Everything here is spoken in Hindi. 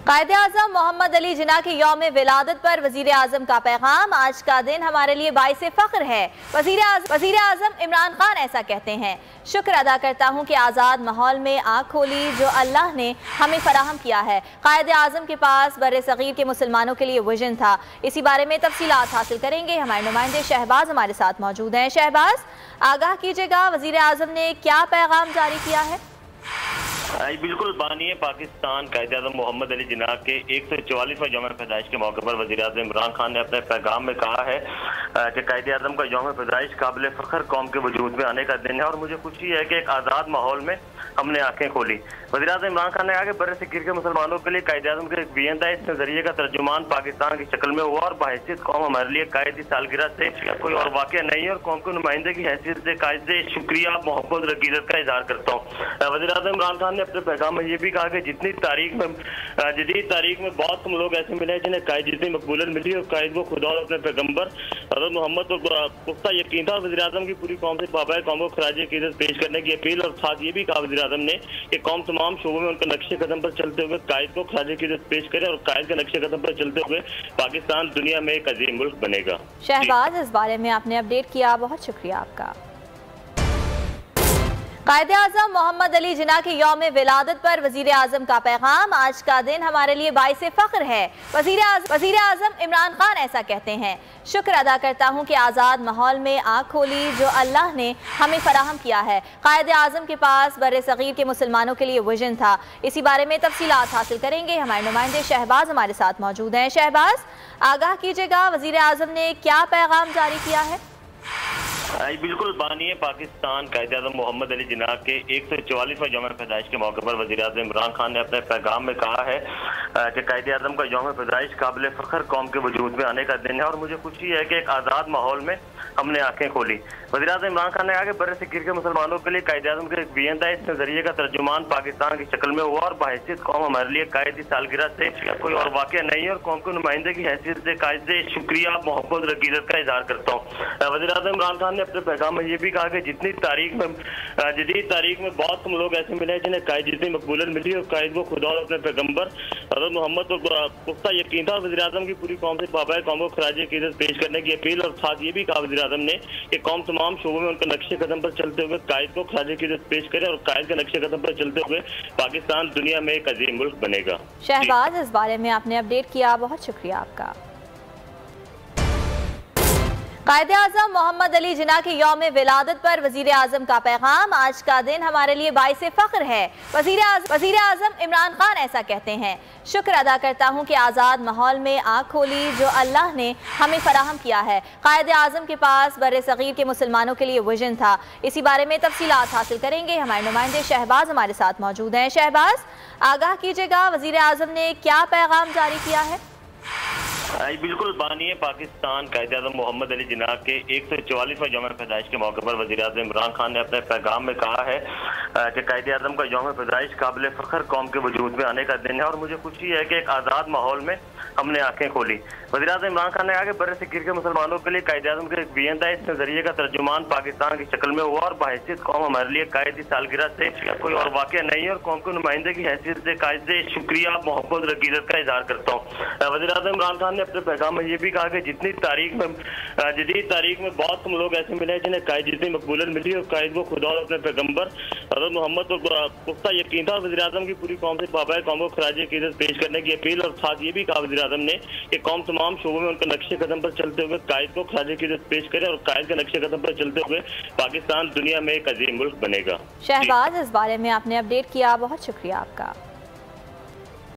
कायद-ए-आज़म मोहम्मद अली जिन्ना के यौम विलादत पर वज़ीर-ए-आज़म का पैगाम। आज का दिन हमारे लिए बाइसे फ़ख्र है। वज़ीर-ए-आज़म इमरान खान ऐसा कहते हैं। शुक्र अदा करता हूँ कि आज़ाद माहौल में आँख खोली जो अल्लाह ने हमें फराहम किया है। कायद-ए-आज़म के पास बर्र-ए-सग़ीर के मुसलमानों के लिए विजन था। इसी बारे में तफ़सीलात हासिल करेंगे। हमारे नुमाइंदे शहबाज हमारे साथ मौजूद हैं। शहबाज, आगाह कीजिएगा, वज़ीर-ए-आज़म ने क्या पैगाम जारी किया है? बिल्कुल, बानी पाकिस्तान कायद-ए-आज़म मोहम्मद अली जिन्ना के 144वें यौम पैदाइश के मौके पर वज़ीर-ए-आज़म इमरान खान ने अपने पैगाम में कहा है कि कायद-ए-आज़म का यौम पैदाइश काबिल फ़ख्र कौम के वजूद में आने का दिन है और मुझे खुशी है कि एक आज़ाद माहौल में हमने आंखें खोली। वज़ीर-ए-आज़म इमरान खान ने कहा कि बर्र-ए-सग़ीर के मुसलमानों के लिए कायद-ए-आज़म का एक विजन था। इस नज़रिए का तर्जुमान पाकिस्तान की शक्ल में हुआ और बहैसियत कौम हमारे लिए कायद की सालगिरह से कोई और वाक़या नहीं है और कौम के नुमाइंदे की हैसियत से कायद से शुक्रिया, मोहब्बत और अक़ीदत का इज़हार करता हूँ। वज़ीर-ए-आज़म इमरान खान ने अपने पैगाम में ये भी कहा कि जितनी जदीद तारीख में बहुत कम लोग ऐसे मिले जिन्हें कायद जितनी मकबूलियत मिली और कायद को खुदा और अपने पैगम्बर हज़रत मोहम्मद पर पुख्ता यकीन था। वज़ीर-ए-आज़म की पूरी कौम से बाबाए कौम को खराज अक़ीदत पेश करने की अपील और साथ ये भी कहा वज़ीर-ए-आज़म ने कि कौम तमाम शोबों में उनके नक्शे कदम पर चलते हुए कायद को खराज अक़ीदत पेश करे और कायद के नक्शे कदम पर चलते हुए पाकिस्तान दुनिया में एक अजीम मुल्क बनेगा। शहबाज, इस बारे में आपने अपडेट किया, बहुत शुक्रिया आपका। कायद-ए-आज़म मोहम्मद अली जिन्ना के यौम विलादत पर वज़ीर-ए-आज़म का पैगाम। आज का दिन हमारे लिए बाइसे फ़ख्र है। वज़ीर-ए-आज़म इमरान खान ऐसा कहते हैं। शुक्र अदा करता हूँ कि आज़ाद माहौल में आँख खोली जो अल्लाह ने हमें फराहम किया है। कायद-ए-आज़म के पास बर्र-ए-सग़ीर के मुसलमानों के लिए विजन था। इसी बारे में तफ़सीलात हासिल करेंगे। हमारे नुमाइंदे शहबाज हमारे साथ मौजूद हैं। शहबाज, आगाह कीजिएगा, वज़ीर-ए-आज़म ने क्या पैगाम जारी किया है? बिल्कुल, बानी पाकिस्तान कायद-ए-आज़म मोहम्मद अली जिन्ना के 144वें यौम पैदाइश के मौके पर वज़ीर-ए-आज़म इमरान खान ने अपने पैगाम में कहा है कि कायद-ए-आज़म का यौम पैदाइश काबिल फ़ख्र कौम के वजूद में आने का दिन है और मुझे खुशी है कि एक आज़ाद माहौल में हमने आंखें खोली। वज़ीर-ए-आज़म इमरान खान ने कहा कि बर्र-ए-सग़ीर के मुसलमानों के लिए कायद-ए-आज़म का एक विजन था। इस नज़रिए का तर्जुमान पाकिस्तान की शक्ल में हुआ और बहैसियत कौम हमारे लिए कायद की सालगिरह से कोई और वाक़या नहीं है और कौम के नुमाइंदे की हैसियत से कायद से शुक्रिया, मोहब्बत और अक़ीदत का इज़हार करता हूँ। वज़ीर-ए-आज़म इमरान खान ने अपने पैगाम में ये भी कहा कि जितनी जदीद तारीख में बहुत कम लोग ऐसे मिले जिन्हें कायद जितनी मकबूलियत मिली और कायद को खुदा और अपने पैगम्बर हज़रत मोहम्मद पर पुख्ता यकीन था। वज़ीर-ए-आज़म की पूरी कौम से बाबाए कौम को खराज अक़ीदत पेश करने की अपील और साथ ये भी कहा वज़ीर-ए-आज़म ने कि कौम तमाम शोबों में उनके नक्शे कदम पर चलते हुए कायद को खराज अक़ीदत पेश करे और कायद के नक्शे कदम पर चलते हुए पाकिस्तान दुनिया में एक अजीम मुल्क बनेगा। शहबाज, इस बारे में आपने अपडेट किया, बहुत शुक्रिया आपका। कायद-ए-आज़म मोहम्मद अली जिन्ना के यौम विलादत पर वज़ीर-ए-आज़म का पैगाम। आज का दिन हमारे लिए बाइसे फ़ख्र है। वज़ीर-ए-आज़म इमरान खान ऐसा कहते हैं। शुक्र अदा करता हूँ कि आज़ाद माहौल में आँख खोली जो अल्लाह ने हमें फराहम किया है। कायद-ए-आज़म के पास बर्र-ए-सग़ीर के मुसलमानों के लिए विजन था। इसी बारे में तफ़सीलात हासिल करेंगे। हमारे नुमाइंदे शहबाज हमारे साथ मौजूद हैं। शहबाज, आगाह कीजिएगा, वज़ीर-ए-आज़म ने क्या पैगाम जारी किया है? बिल्कुल, बानी पाकिस्तान कायद-ए-आज़म मोहम्मद अली जिन्ना के 144वें यौम पैदाइश के मौके पर वज़ीर-ए-आज़म इमरान खान ने अपने पैगाम में कहा है कि कायद-ए-आज़म का यौम पैदाइश काबिल फ़ख्र कौम के वजूद में आने का दिन है और मुझे खुशी है कि एक आज़ाद माहौल में हमने आंखें खोली। वज़ीर-ए-आज़म इमरान खान ने कहा कि बर्र-ए-सग़ीर के मुसलमानों के लिए कायद-ए-आज़म का एक विजन था। इस नज़रिए का तर्जुमान पाकिस्तान की शक्ल में हुआ और बहैसियत कौम हमारे लिए कायद की सालगिरह से कोई और वाक़या नहीं है और कौम के नुमाइंदे की हैसियत से कायद से शुक्रिया, मोहब्बत और अक़ीदत का इज़हार करता हूँ। वज़ीर-ए-आज़म इमरान खान ने अपने पैगाम में ये भी कहा कि जितनी जदीद तारीख में बहुत कम लोग ऐसे मिले जिन्हें कायद जितनी मकबूलियत मिली और कायद को खुदा और अपने पैगम्बर हज़रत मोहम्मद पर पुख्ता यकीन था। वज़ीर-ए-आज़म की पूरी कौम से बाबाए कौम को खराज अक़ीदत पेश करने की अपील और साथ ये भी कहा वज़ीर-ए-आज़म ने कि कौम तमाम शोबों में उनके नक्शे कदम पर चलते हुए कायद को खराज अक़ीदत पेश करे और कायद के नक्शे कदम पर चलते हुए पाकिस्तान दुनिया में एक अजीम मुल्क बनेगा। शहबाज, इस बारे में आपने अपडेट किया, बहुत शुक्रिया आपका।